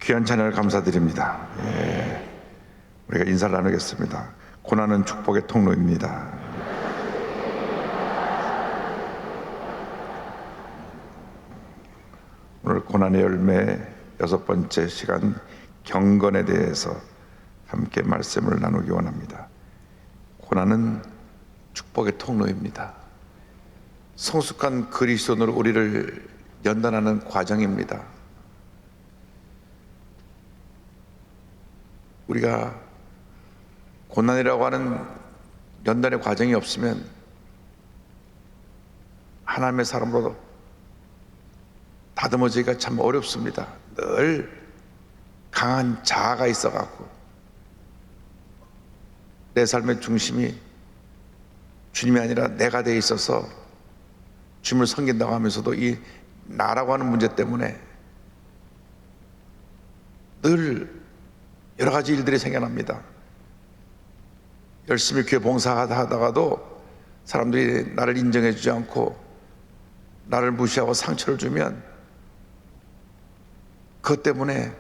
귀한 찬양을 감사드립니다. 우리가 인사를 나누겠습니다. 고난은 축복의 통로입니다. 오늘 고난의 열매 6번째 시간 경건에 대해서 함께 말씀을 나누기 원합니다. 고난은 축복의 통로입니다. 성숙한 그리스도인으로 우리를 연단하는 과정입니다. 우리가 고난이라고 하는 연단의 과정이 없으면 하나님의 사람으로 다듬어지기가 참 어렵습니다. 늘 강한 자아가 있어갖고 내 삶의 중심이 주님이 아니라 내가 돼 있어서 주님을 섬긴다고 하면서도 이 나라고 하는 문제 때문에 늘 여러 가지 일들이 생겨납니다. 열심히 교회 봉사하다가도 사람들이 나를 인정해 주지 않고 나를 무시하고 상처를 주면 그것 때문에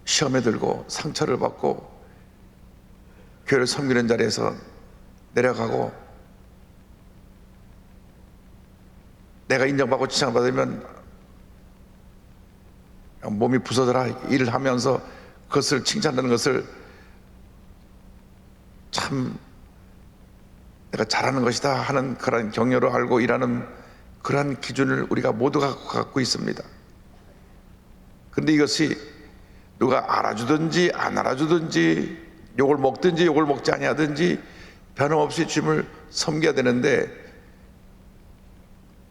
시험에 들고 상처를 받고 교회를 섬기는 자리에서 내려가고, 내가 인정받고 칭찬받으면 몸이 부서져라 일을 하면서 그것을 칭찬하는 것을 참 내가 잘하는 것이다 하는 그런 격려로 알고 일하는 그러한 기준을 우리가 모두가 갖고 있습니다. 그런데 이것이 누가 알아주든지 안 알아주든지 욕을 먹든지 욕을 먹지 아니하든지 변함없이 주님을 섬겨야 되는데,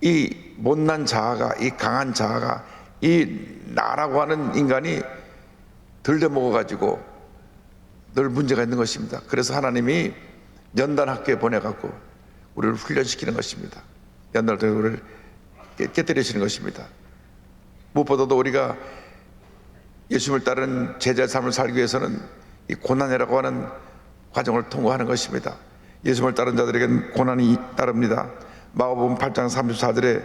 이 못난 자아가, 이 강한 자아가, 이 나라고 하는 인간이 들려먹어가지고 늘 문제가 있는 것입니다. 그래서 하나님이 연단학교에 보내갖고 우리를 훈련시키는 것입니다. 연단학교에 우리를 깨뜨리시는 것입니다. 무엇보다도 우리가 예수님을 따르는 제자의 삶을 살기 위해서는 이 고난이라고 하는 과정을 통과하는 것입니다. 예수님을 따르는 자들에게는 고난이 따릅니다. 마가복음 8장 34절에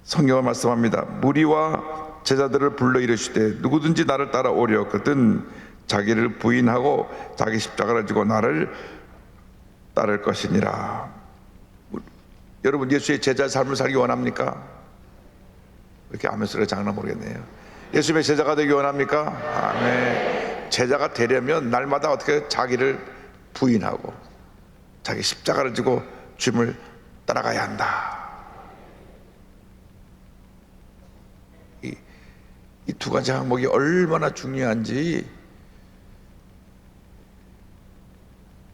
성경을 말씀합니다. 무리와 제자들을 불러 이르시되 누구든지 나를 따라오려거든 자기를 부인하고 자기 십자가를 지고 나를 따를 것이니라. 여러분, 예수의 제자의 삶을 살기 원합니까? 이렇게 아멘 소리가 장난 모르겠네요. 예수님의 제자가 되기 원합니까? 아멘. 제자가 되려면 날마다 어떻게 자기를 부인하고 자기 십자가를 지고 주님을 따라가야 한다. 이 두 가지 항목이 얼마나 중요한지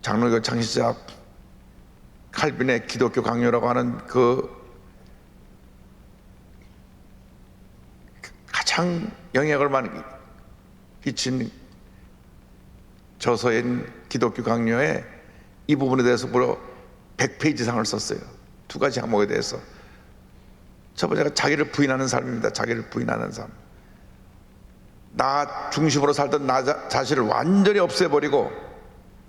장로교 창시자 칼빈의 기독교 강요라고 하는 그 가장 영향을 많이 끼친 저서인 기독교 강요에 이 부분에 대해서 무려 100페이지 이상을 썼어요. 두 가지 항목에 대해서. 첫 번째가 자기를 부인하는 삶입니다. 자기를 부인하는 삶. 나 중심으로 살던 나 자신을 완전히 없애버리고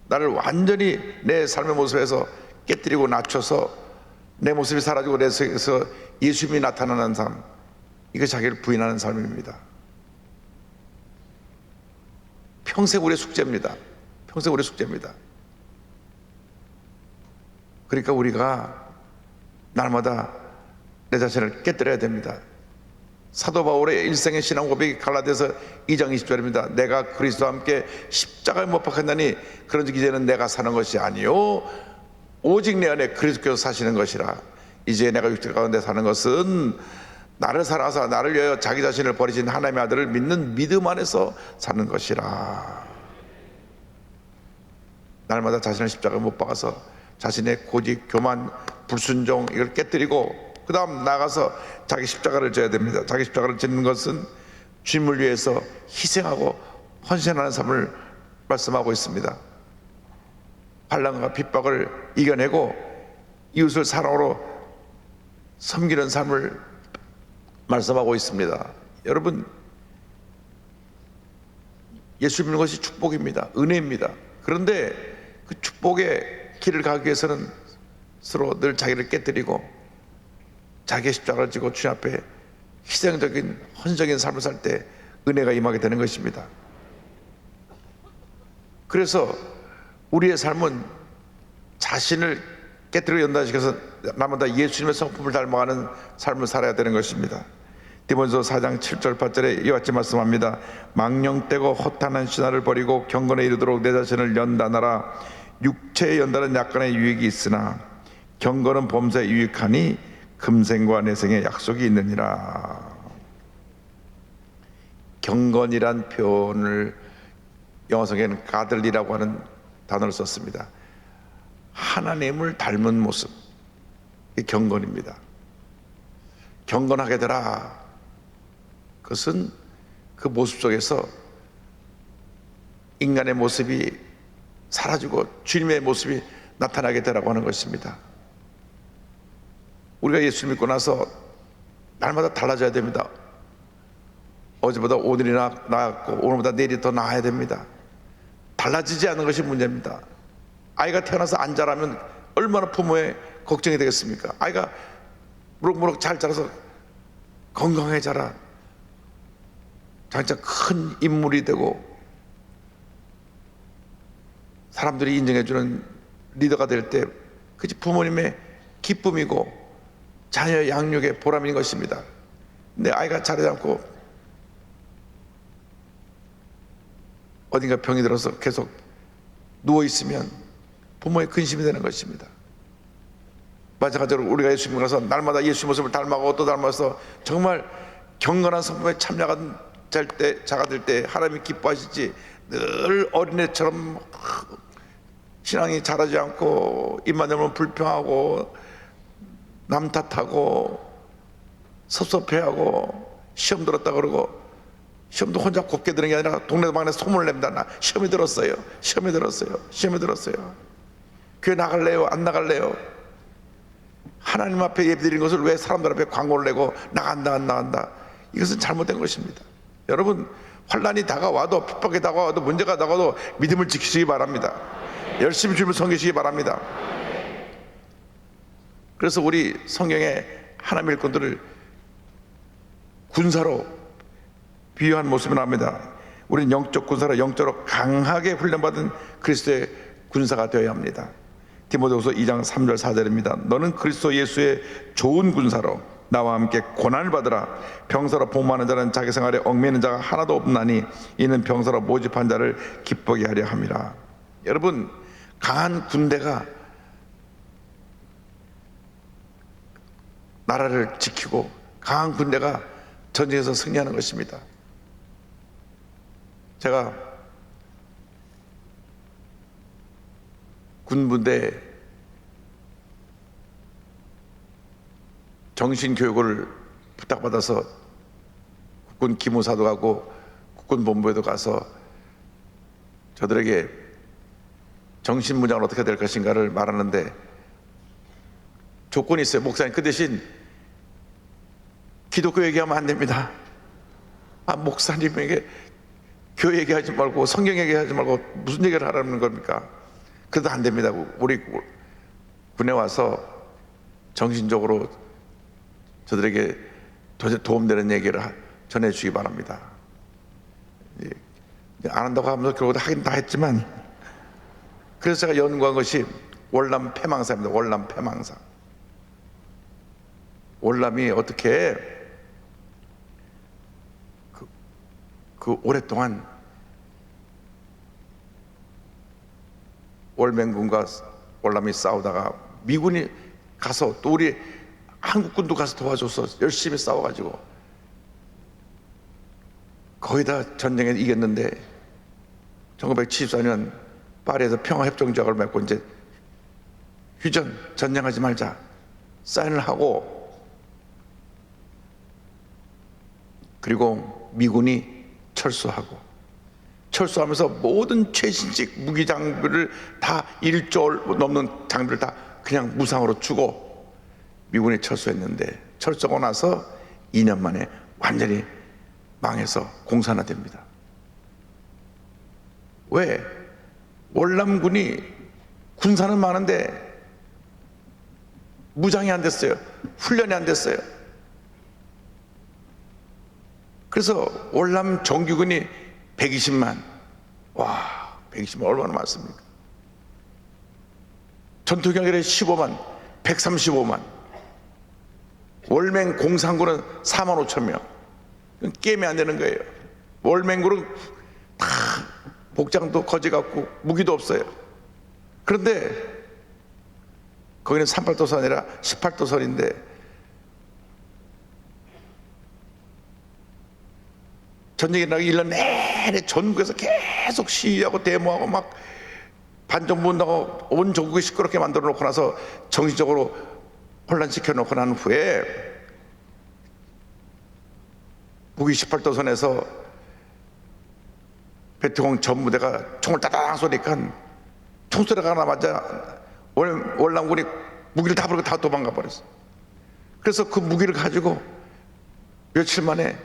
나를 완전히 내 삶의 모습에서 깨뜨리고 낮춰서 내 모습이 사라지고 내 속에서 예수님이 나타나는 삶, 이게 자기를 부인하는 삶입니다. 평생 우리의 숙제입니다. 평생 우리의 숙제입니다. 그러니까 우리가 날마다 내 자신을 깨뜨려야 됩니다. 사도 바울의 일생의 신앙 고백이 갈라디아서 2장 20절입니다. 내가 그리스도와 함께 십자가에 못 박혔나니 그런즉 이제는 내가 사는 것이 아니요 오직 내 안에 그리스도께서 사시는 것이라. 이제 내가 육체 가운데 사는 것은 나를 사랑하사 나를 위하여 자기 자신을 버리신 하나님의 아들을 믿는 믿음 안에서 사는 것이라. 날마다 자신을 십자가에 못 박아서 자신의 고집, 교만, 불순종 이걸 깨뜨리고 그 다음 나가서 자기 십자가를 져야 됩니다. 자기 십자가를 짓는 것은 주님을 위해서 희생하고 헌신하는 삶을 말씀하고 있습니다. 환난과 핍박을 이겨내고 이웃을 사랑으로 섬기는 삶을 말씀하고 있습니다. 여러분, 예수 믿는 것이 축복입니다. 은혜입니다. 그런데 그 축복의 길을 가기 위해서는 서로 늘 자기를 깨뜨리고 자기의 십자가를 지고 주님 앞에 희생적인 헌신적인 삶을 살 때 은혜가 임하게 되는 것입니다. 그래서 우리의 삶은 자신을 깨뜨려 연단시켜서 날마다 예수님의 성품을 닮아가는 삶을 살아야 되는 것입니다. 디모데서 4장 7절 8절에 이와 같이 말씀합니다. 망령되고 허탄한 신화를 버리고 경건에 이르도록 내 자신을 연단하라. 육체의 연단은 약간의 유익이 있으나 경건은 범사에 유익하니 금생과 내생에 약속이 있느니라. 경건이란 표현을 영어성에는 가들리라고 하는 단어를 썼습니다. 하나님을 닮은 모습, 이 경건입니다. 경건하게 되라. 그것은 그 모습 속에서 인간의 모습이 사라지고 주님의 모습이 나타나게 되라고 하는 것입니다. 우리가 예수 믿고 나서 날마다 달라져야 됩니다. 어제보다 오늘이나 나았고 오늘보다 내일이 더 나아야 됩니다. 달라지지 않는 것이 문제입니다. 아이가 태어나서 안 자라면 얼마나 부모의 걱정이 되겠습니까? 아이가 무럭무럭 잘 자라서 건강하게 자라 진짜 큰 인물이 되고 사람들이 인정해주는 리더가 될 때 그것이 부모님의 기쁨이고 자녀의 양육의 보람인 것입니다. 근데 아이가 자라지 않고 어딘가 병이 들어서 계속 누워있으면 부모의 근심이 되는 것입니다. 마찬가지로 우리가 예수 믿고 나서 날마다 예수 모습을 닮아가고 또 닮아서 정말 경건한 성품에 참여한 자가 될 때 하나님이 기뻐하시지, 늘 어린애처럼 신앙이 자라지 않고 입만 열면 불평하고 남 탓하고 섭섭해하고 시험 들었다 그러고, 시험도 혼자 곱게 드는 게 아니라 동네방네 소문을 냅니다. 나 시험이 들었어요. 교회 나갈래요? 안 나갈래요? 하나님 앞에 예배드리는 것을 왜 사람들 앞에 광고를 내고 나간다. 이것은 잘못된 것입니다. 여러분, 환난이 다가와도, 핍박이 다가와도, 문제가 다가와도 믿음을 지키시기 바랍니다. 열심히 주님을 섬기시기 바랍니다. 그래서 우리 성경에 하나님의 일꾼들을 군사로 비유한 모습이 나옵니다. 우리는 영적 군사로 영적으로 강하게 훈련받은 그리스도의 군사가 되어야 합니다. 디모데후서 2장 3절 4절입니다. 너는 그리스도 예수의 좋은 군사로 나와 함께 고난을 받으라. 병사로 복무하는 자는 자기 생활에 얽매이는 자가 하나도 없나니 이는 병사로 모집한 자를 기쁘게 하려 함이라. 여러분, 강한 군대가 나라를 지키고 강한 군대가 전쟁에서 승리하는 것입니다. 제가 군부대 정신교육을 부탁받아서 국군 기무사도 가고 국군본부에도 가서 저들에게 정신무장을 어떻게 될 것인가를 말하는데 조건이 있어요. 목사님, 그 대신 기독교 얘기하면 안 됩니다. 목사님에게 교회 얘기하지 말고 성경 얘기하지 말고 무슨 얘기를 하라는 겁니까? 그래도 안 됩니다. 우리 군에 와서 정신적으로 저들에게 도움되는 얘기를 전해주기 바랍니다. 안 한다고 하면서 결국 하긴 다 했지만, 그래서 제가 연구한 것이 월남 패망사입니다. 월남 패망사. 월남이 어떻게 그 오랫동안 월맹군과 월남이 싸우다가 미군이 가서 또 우리 한국군도 가서 도와줘서 열심히 싸워가지고 거의 다 전쟁에 이겼는데 1974년 파리에서 평화협정조약을 맺고 이제 휴전, 전쟁하지 말자 사인을 하고, 그리고 미군이 철수하면서 모든 최신식 무기 장비를 다 1조 넘는 장비를 다 그냥 무상으로 주고 미군이 철수했는데, 철수하고 나서 2년 만에 완전히 망해서 공산화됩니다. 왜? 월남군이 군사는 많은데 무장이 안 됐어요. 훈련이 안 됐어요. 그래서 월남 정규군이 120만. 와, 120만 얼마나 많습니까? 전투경찰이 15만, 135만. 월맹 공산군은 4만 5천 명. 게임이 안 되는 거예요. 월맹군은 다 복장도 거지 같고 무기도 없어요. 그런데 거기는 38도선이 아니라 18도선인데 전쟁이 나기 1년 내내 전국에서 계속 시위하고 데모하고 막 반정부 운동하고 온 전국이 시끄럽게 만들어 놓고 나서 정신적으로 혼란시켜 놓고 난 후에 북위 18도선에서 배트공 전무대가 총을 따당 쏘니까 총소리가 나자마자 월남군이 무기를 다 버리고 다 도망가 버렸어. 그래서 그 무기를 가지고 며칠 만에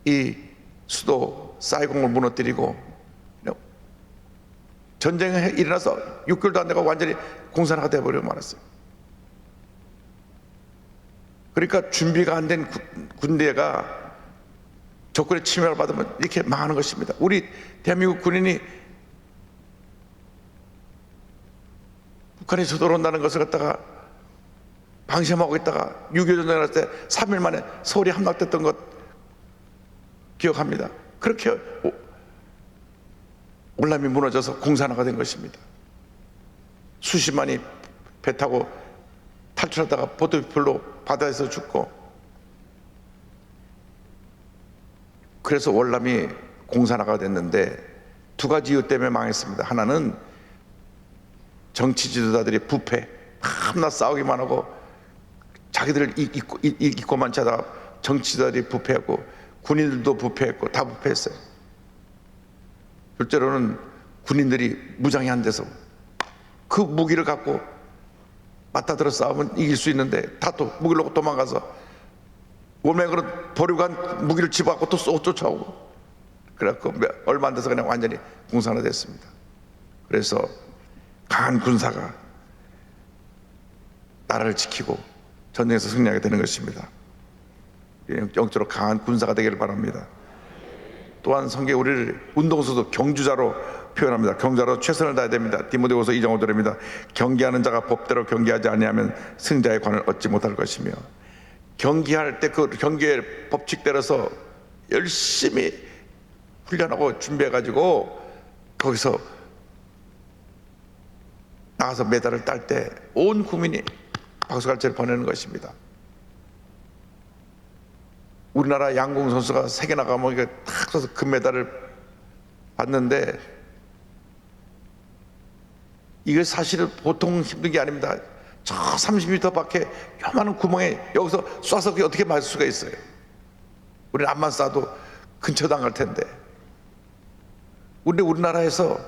이 수도 사이공을 무너뜨리고 전쟁이 일어나서 6개월도 안 되고 완전히 공산화가 되어버리고 말았어요. 그러니까 준비가 안 된 군대가 적군의 침략을 받으면 이렇게 망하는 것입니다. 우리 대한민국 군인이 북한이 쳐들어온다는 것을 갖다가 방심하고 있다가 6.25 전쟁을 할 때 3일 만에 서울이 함락됐던 것 기억합니다. 그렇게 월남이 무너져서 공산화가 된 것입니다. 수십만이 배 타고 탈출하다가 보도별로 바다에서 죽고, 그래서 월남이 공산화가 됐는데 두 가지 이유 때문에 망했습니다. 하나는 정치 지도자들이 부패, 밤낮 싸우기만 하고 자기들 이익고만 찾아 정치 지도자들이 부패하고 군인들도 부패했고 다 부패했어요. 둘째로는 군인들이 무장이 안 돼서 그 무기를 갖고 맞다들어 싸우면 이길 수 있는데 다 또 무기를 놓고 도망가서 월맹으로 버리고 간 무기를 집어갖고 또 쫓아오고, 그래갖고 얼마 안 돼서 그냥 완전히 공산화됐습니다. 그래서 강한 군사가 나라를 지키고 전쟁에서 승리하게 되는 것입니다. 영적으로 강한 군사가 되기를 바랍니다. 또한 성경에 우리를 운동선수 경주자로 표현합니다. 경주자로 최선을 다해야 됩니다. 디모데후서 2장 5절입니다. 경기하는 자가 법대로 경기하지 아니하면 승자의 관을 얻지 못할 것이며, 경기할 때 그 경기의 법칙대로서 열심히 훈련하고 준비해가지고 거기서 나가서 메달을 딸 때 온 국민이 박수갈채를 보내는 것입니다. 우리나라 양궁 선수가 세계 나가면 이게 탁 서서 금메달을 받는데 이게 사실은 보통 힘든 게 아닙니다. 저 30m 밖에 요만한 구멍에 여기서 쏴서 그게 어떻게 맞을 수가 있어요? 우리는 암만 쏴도 근처도 안 갈 텐데. 우리나라에서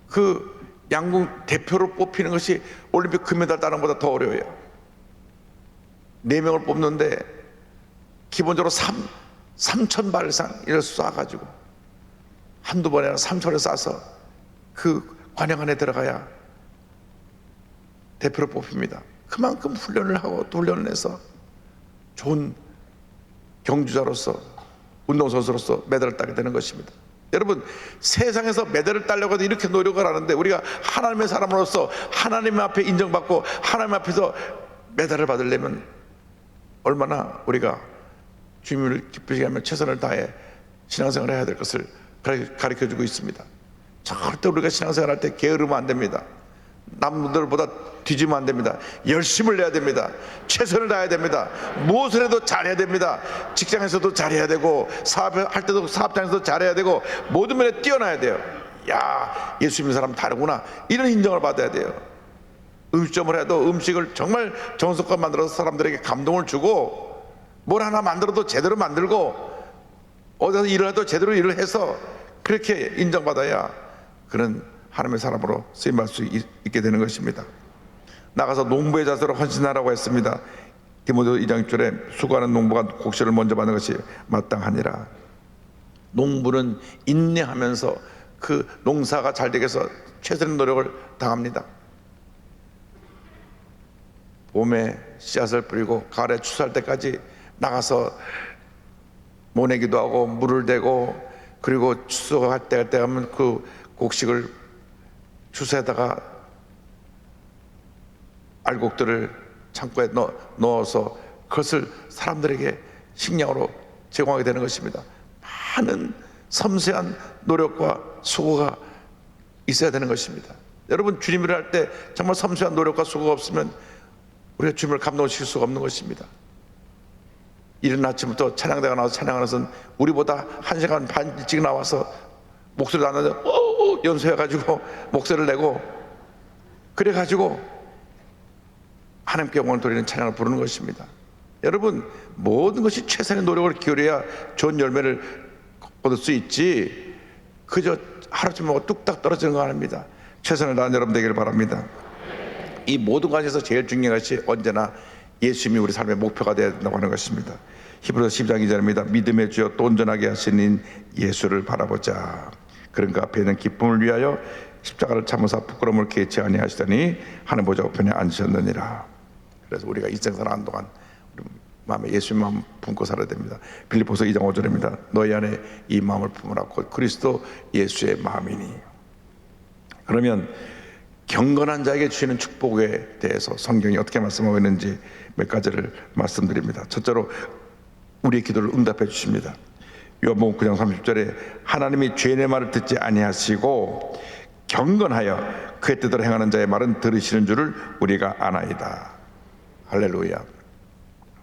그 양궁 대표로 뽑히는 것이 올림픽 금메달 따는 것보다 더 어려워요. 4명을 뽑는데 기본적으로 3,000발 이상 이걸 쏴가지고 한두 번에 3,000을 쏴서 그 관영 안에 들어가야 대표로 뽑힙니다. 그만큼 훈련을 하고 또 훈련을 해서 좋은 경주자로서 운동선수로서 메달을 따게 되는 것입니다. 여러분, 세상에서 메달을 따려고 해도 이렇게 노력을 하는데 우리가 하나님의 사람으로서 하나님 앞에 인정받고 하나님 앞에서 메달을 받으려면 얼마나 우리가 주님을 기쁘시게 하며 최선을 다해 신앙생활을 해야 될 것을 가르쳐주고 있습니다. 절대 우리가 신앙생활 할 때 게으르면 안 됩니다. 남들보다 뒤지면 안 됩니다. 열심을 내야 됩니다. 최선을 다해야 됩니다. 무엇을 해도 잘해야 됩니다. 직장에서도 잘해야 되고 사업할 때도 사업장에서도 잘해야 되고 모든 면에 뛰어나야 돼요. 야, 예수 믿는 사람 다르구나, 이런 인정을 받아야 돼요. 음식점을 해도 음식을 정말 정성껏 만들어서 사람들에게 감동을 주고, 뭘 하나 만들어도 제대로 만들고 어디서 일을 해도 제대로 일을 해서 그렇게 인정받아야 그런 하나님의 사람으로 쓰임받을 수 있게 되는 것입니다. 나가서 농부의 자세로 헌신하라고 했습니다. 디모데 2장 6절에 수고하는 농부가 곡식을 먼저 받는 것이 마땅하니라. 농부는 인내하면서 그 농사가 잘 되기 위해서 최선의 노력을 다합니다. 봄에 씨앗을 뿌리고 가을에 추수할 때까지 나가서 모내기도 하고 물을 대고, 그리고 추수할 때 하면 그 곡식을 추수에다가 알곡들을 창고에 넣어서 그것을 사람들에게 식량으로 제공하게 되는 것입니다. 많은 섬세한 노력과 수고가 있어야 되는 것입니다. 여러분, 주님을 할 때 정말 섬세한 노력과 수고가 없으면 우리가 주님을 감동시킬 수가 없는 것입니다. 이른 아침부터 찬양대가 나와서 찬양하는 것은 우리보다 1시간 반 일찍 나와서 목소리도 안 나서 연소해가지고 목소리를 내고 그래가지고 하나님께 영광을 돌리는 찬양을 부르는 것입니다. 여러분, 모든 것이 최선의 노력을 기울여야 좋은 열매를 얻을 수 있지, 그저 하루쯤 먹고 뚝딱 떨어지는 거 아닙니다. 최선을 다하는 여러분 되기를 바랍니다. 이 모든 것에서 제일 중요한 것이 언제나 예수님이 우리 삶의 목표가 되어야 된다고 하는 것입니다. 히브리서 10장 2절입니다. 믿음의 주여 또 온전하게 하시는 예수를 바라보자. 그런가 앞에 있는 기쁨을 위하여 십자가를 참으사 부끄러움을 개치 아니하시더니 하늘 보좌 우편에 앉으셨느니라. 그래서 우리가 인생 살아가는 동안 우리 마음에 예수님 마음 품고 살아야 됩니다. 빌립보서 2장 5절입니다. 너희 안에 이 마음을 품으라. 곧 그리스도 예수의 마음이니. 그러면 경건한 자에게 주시는 축복에 대해서 성경이 어떻게 말씀하고 있는지 몇 가지를 말씀드립니다. 첫째로 우리의 기도를 응답해 주십니다. 요한복음 9장 30절에 하나님이 죄인의 말을 듣지 아니하시고 경건하여 그의 뜻대로 행하는 자의 말은 들으시는 줄을 우리가 아나이다. 할렐루야.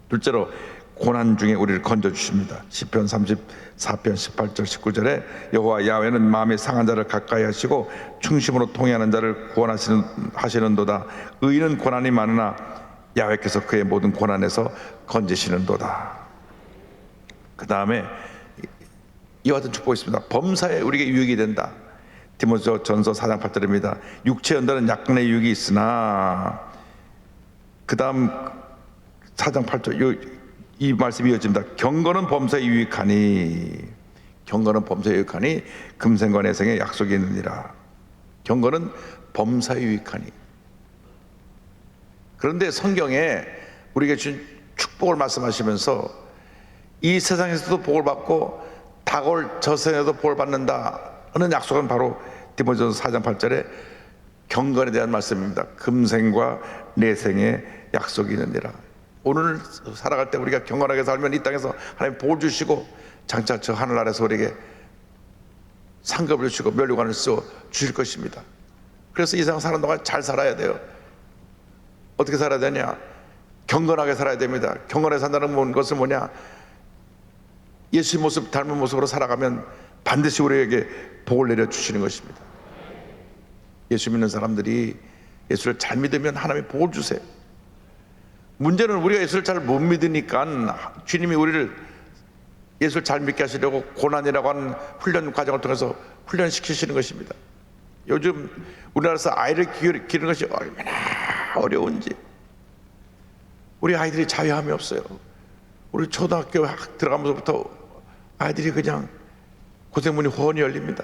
둘째로 고난 중에 우리를 건져주십니다. 시편 34편 18절 19절에 여호와 야훼는 마음이 상한 자를 가까이 하시고 충심으로 통회하는 자를 구원하시는도다. 의인은 고난이 많으나 야훼께서 그의 모든 고난에서 건지시는도다. 그 다음에 이와 같은 축복이 있습니다. 범사에 우리에게 유익이 된다. 디모데전서 4장 8절입니다. 육체 연단은 약간의 유익이 있으나, 그 다음 4장 8절 이 말씀이 이어집니다. 경건은 범사에 유익하니, 경건은 범사에 유익하니 금생과 내생에 약속이 있느니라. 경건은 범사에 유익하니. 그런데 성경에 우리에게 준 축복을 말씀하시면서 이 세상에서도 복을 받고 다가올 저 세상에도 복을 받는다 하는 약속은 바로 디모데전서 4장 8절에 경건에 대한 말씀입니다. 금생과 내생에 약속이 있느니라. 오늘 살아갈 때 우리가 경건하게 살면 이 땅에서 하나님 복을 주시고 장차 저 하늘 아래서 우리에게 상급을 주시고 면류관을 써 주실 것입니다. 그래서 이 세상 사는 동안 잘 살아야 돼요. 어떻게 살아야 되냐? 경건하게 살아야 됩니다. 경건하게 산다는 것은 뭐냐? 예수의 모습 닮은 모습으로 살아가면 반드시 우리에게 복을 내려주시는 것입니다. 예수 믿는 사람들이 예수를 잘 믿으면 하나님이 복을 주세요. 문제는 우리가 예수를 잘 못 믿으니까 주님이 우리를 예수를 잘 믿게 하시려고 고난이라고 하는 훈련 과정을 통해서 훈련시키시는 것입니다. 요즘 우리나라에서 아이를 기르는 것이 얼마나 어려운지. 우리 아이들이 자유함이 없어요. 우리 초등학교 들어가면서부터 아이들이 그냥 고생문이 훤히 열립니다.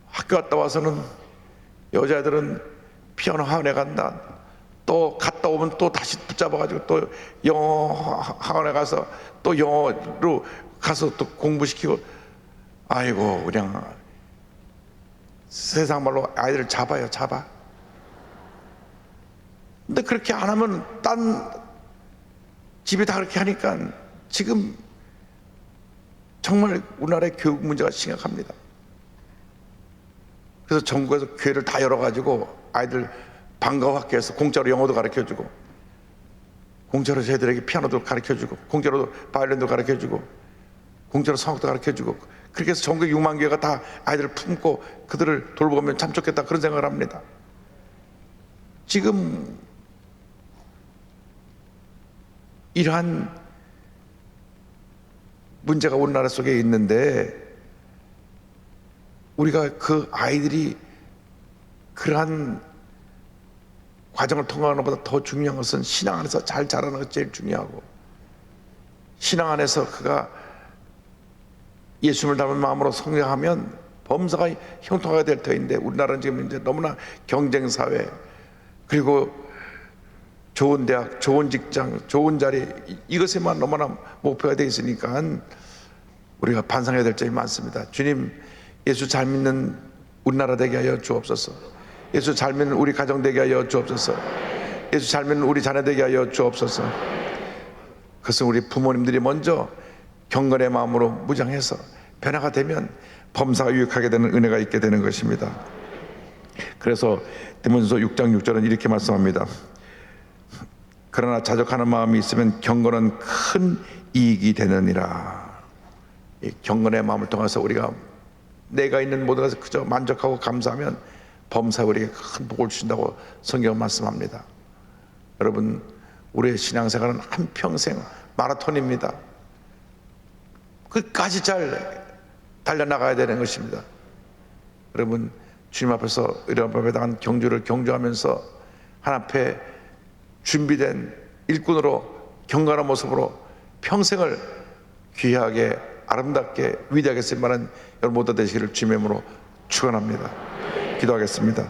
학교 갔다 와서는 여자애들은 피아노 학원에 간다. 또 갔다 오면 또 다시 붙잡아가지고 또 영어 학원에 가서 또 영어로 가서 또 공부시키고. 아이고, 그냥 세상 말로 아이들을 잡아요, 잡아. 근데 그렇게 안 하면 딴 집이 다 그렇게 하니까 지금 정말 우리나라의 교육 문제가 심각합니다. 그래서 전국에서 교회를 다 열어가지고 아이들 방과후 학교에서 공짜로 영어도 가르쳐주고, 공짜로 저희들에게 피아노도 가르쳐주고, 공짜로 바이올린도 가르쳐주고, 공짜로 성악도 가르쳐주고, 그렇게 해서 전국 6만 교회가 다 아이들을 품고 그들을 돌보면 참 좋겠다, 그런 생각을 합니다. 지금 이러한 문제가 우리나라 속에 있는데 우리가 그 아이들이 그러한 과정을 통과하는 것보다 더 중요한 것은 신앙 안에서 잘 자라는 것이 제일 중요하고, 신앙 안에서 그가 예수님을 닮은 마음으로 성장하면 범사가 형통하게 될 터인데, 우리나라는 지금 이제 너무나 경쟁사회, 그리고 좋은 대학, 좋은 직장, 좋은 자리, 이것에만 너무나 목표가 되어 있으니까 우리가 반성해야 될 점이 많습니다. 주님, 예수 잘 믿는 우리나라 되게 하여 주옵소서. 예수 잘 믿는 우리 가정 되게 하여 주옵소서. 예수 잘 믿는 우리 자녀 되게 하여 주옵소서. 그것은 우리 부모님들이 먼저 경건의 마음으로 무장해서 변화가 되면 범사가 유익하게 되는 은혜가 있게 되는 것입니다. 그래서 디모데전서 6장 6절은 이렇게 말씀합니다. 그러나 자족하는 마음이 있으면 경건은 큰 이익이 되느니라. 이 경건의 마음을 통해서 우리가 내가 있는 모든 것을 그저 만족하고 감사하면 범사가 우리에게 큰 복을 주신다고 성경은 말씀합니다. 여러분, 우리의 신앙생활은 한평생 마라톤입니다. 끝까지 잘 달려나가야 되는 것입니다. 여러분, 주님 앞에서 이런 앞에 당한 경주를 경주하면서 하나님 앞에 준비된 일꾼으로 경건한 모습으로 평생을 귀하게 아름답게 위대하게 쓸 만한 여러분 모두 되시기를 주님의 이름으로 축원합니다. 기도하겠습니다.